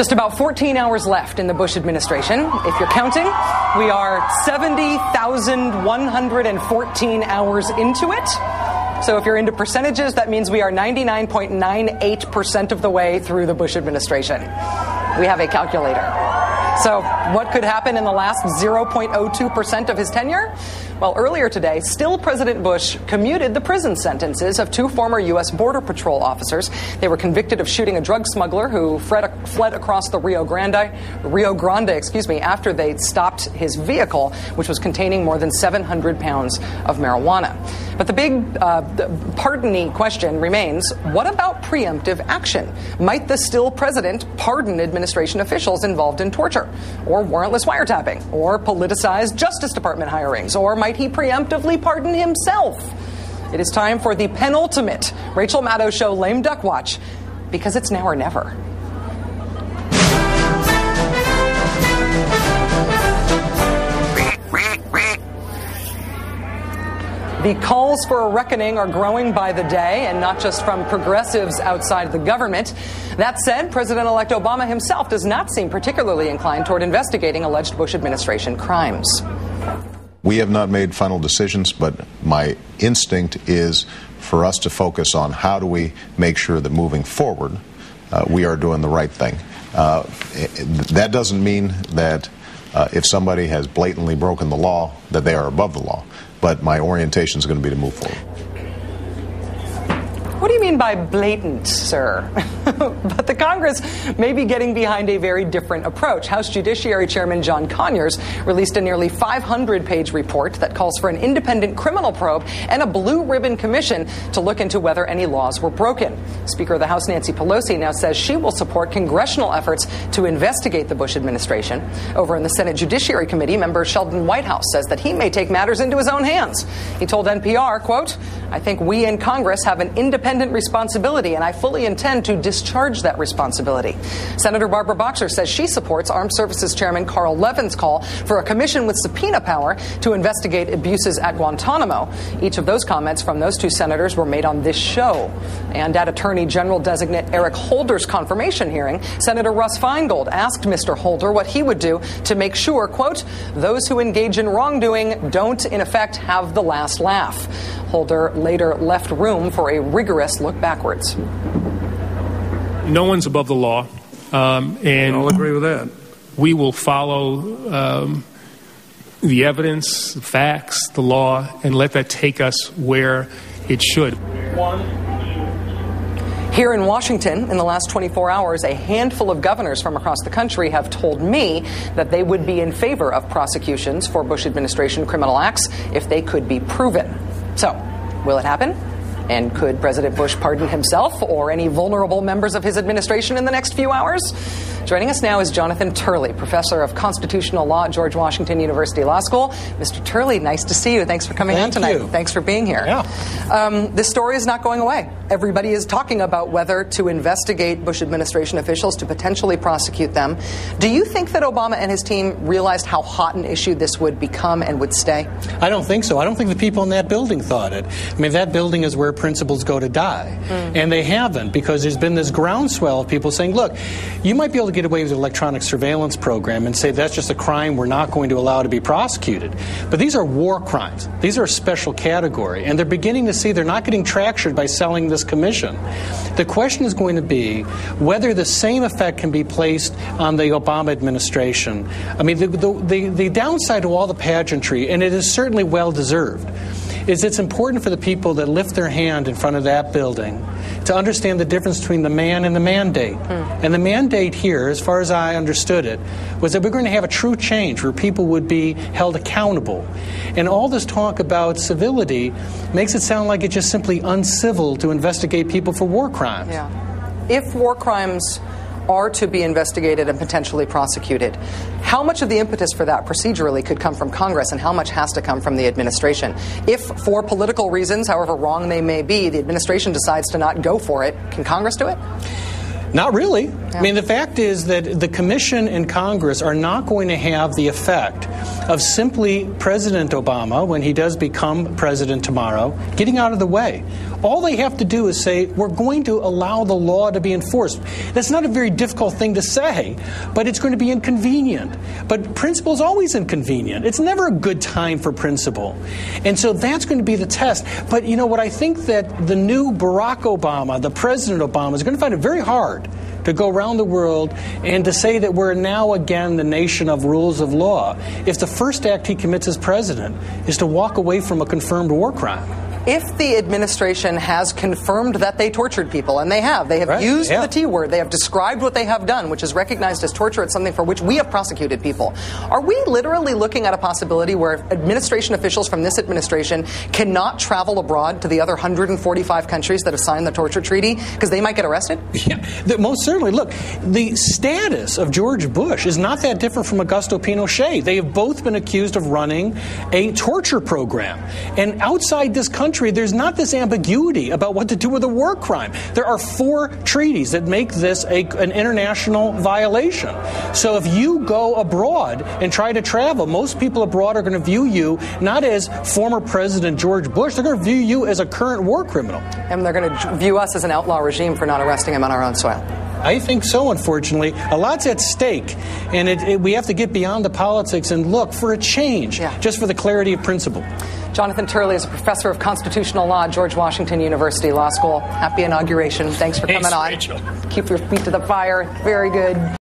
Just about 14 hours left in the Bush administration. If you're counting, we are 70,114 hours into it. So if you're into percentages, that means we are 99.98% of the way through the Bush administration. We have a calculator. So what could happen in the last 0.02% of his tenure? Well, earlier today, still President Bush commuted the prison sentences of 2 former U.S. Border Patrol officers. They were convicted of shooting a drug smuggler who fled across the Rio Grande, after they stopped his vehicle, which was containing more than 700 pounds of marijuana. But the big pardon-y question remains, what about preemptive action? Might the still president pardon administration officials involved in torture, or warrantless wiretapping, or politicized Justice Department hirings, or might he preemptively pardon himself? It is time for the penultimate Rachel Maddow Show Lame Duck Watch, because it's now or never. The calls for a reckoning are growing by the day, and not just from progressives outside the government. That said, President-elect Obama himself does not seem particularly inclined toward investigating alleged Bush administration crimes. We have not made final decisions, but my instinct is for us to focus on how do we make sure that moving forward we are doing the right thing. That doesn't mean that if somebody has blatantly broken the law that they are above the law. But my orientation is going to be to move forward. What do you mean by blatant, sir? But the Congress may be getting behind a very different approach. House Judiciary Chairman John Conyers released a nearly 500-page report that calls for an independent criminal probe and a blue ribbon commission to look into whether any laws were broken. Speaker of the House Nancy Pelosi now says she will support congressional efforts to investigate the Bush administration. Over in the Senate Judiciary Committee, member Sheldon Whitehouse says that he may take matters into his own hands. He told NPR, quote, "I think we in Congress have an independent responsibility, and I fully intend to discharge that responsibility." Senator Barbara Boxer says she supports Armed Services Chairman Carl Levin's call for a commission with subpoena power to investigate abuses at Guantanamo. Each of those comments from those 2 senators were made on this show. And at Attorney General designate Eric Holder's confirmation hearing, Senator Russ Feingold asked Mr. Holder what he would do to make sure, quote, "those who engage in wrongdoing don't, in effect, have the last laugh." Holder later left room for a rigorous look backwards. No one's above the law, and I'll agree with that. We will follow the evidence, the facts, the law, and let that take us where it should. Here in Washington, in the last 24 hours, a handful of governors from across the country have told me that they would be in favor of prosecutions for Bush administration criminal acts if they could be proven. So, will it happen? And could President Bush pardon himself or any vulnerable members of his administration in the next few hours? Joining us now is Jonathan Turley, professor of constitutional law at George Washington University Law School. Mr. Turley, nice to see you. Thanks for coming on tonight. Thanks for being here. Yeah. This story is not going away. Everybody is talking about whether to investigate Bush administration officials, to potentially prosecute them. Do you think that Obama and his team realized how hot an issue this would become and would stay? I don't think so. I don't think the people in that building thought it. I mean, that building is where principals go to die. And they haven't, because there's been this groundswell of people saying, look, you might be able to get away with an electronic surveillance program and say that's just a crime we're not going to allow to be prosecuted. But these are war crimes. These are a special category. And they're beginning to see they're not getting traction by selling this commission. The question is going to be whether the same effect can be placed on the Obama administration. I mean, the downside to all the pageantry, and it is certainly well-deserved, is it's important for the people that lift their hand in front of that building to understand the difference between the man and the mandate. And the mandate here, as far as I understood it, was that we're going to have a true change where people would be held accountable. And all this talk about civility makes it sound like it's just simply uncivil to investigate people for war crimes. Yeah. If war crimes are to be investigated and potentially prosecuted, how much of the impetus for that procedurally could come from Congress and how much has to come from the administration? If, for political reasons, however wrong they may be, the administration decides to not go for it, can Congress do it? Not really. Yeah. I mean, the fact is that the Commission and Congress are not going to have the effect of simply President Obama, when he does become president tomorrow, getting out of the way. All they have to do is say, we're going to allow the law to be enforced. That's not a very difficult thing to say, but it's going to be inconvenient. But principle is always inconvenient. It's never a good time for principle. And so that's going to be the test. But you know what, I think that the new Barack Obama, the President Obama, is going to find it very hard to go around the world and to say that we're now again the nation of rules of law if the first act he commits as president is to walk away from a confirmed war crime. If the administration has confirmed that they tortured people, and they have right, used the T word, they have described what they have done, which is recognized as torture. It's something for which we have prosecuted people. Are we literally looking at a possibility where administration officials from this administration cannot travel abroad to the other 145 countries that have signed the torture treaty because they might get arrested? Yeah, most certainly. Look, the status of George Bush is not that different from Augusto Pinochet. They have both been accused of running a torture program. And outside this country, there's not this ambiguity about what to do with a war crime. There are 4 treaties that make this an international violation. So if you go abroad and try to travel, most people abroad are going to view you not as former President George Bush. They're going to view you as a current war criminal. And they're going to view us as an outlaw regime for not arresting him on our own soil. I think so, unfortunately. A lot's at stake, and we have to get beyond the politics and look for a change, just for the clarity of principle. Jonathan Turley is a professor of constitutional law at George Washington University Law School. Happy inauguration. Thanks for coming on. Rachel. Keep your feet to the fire. Very good.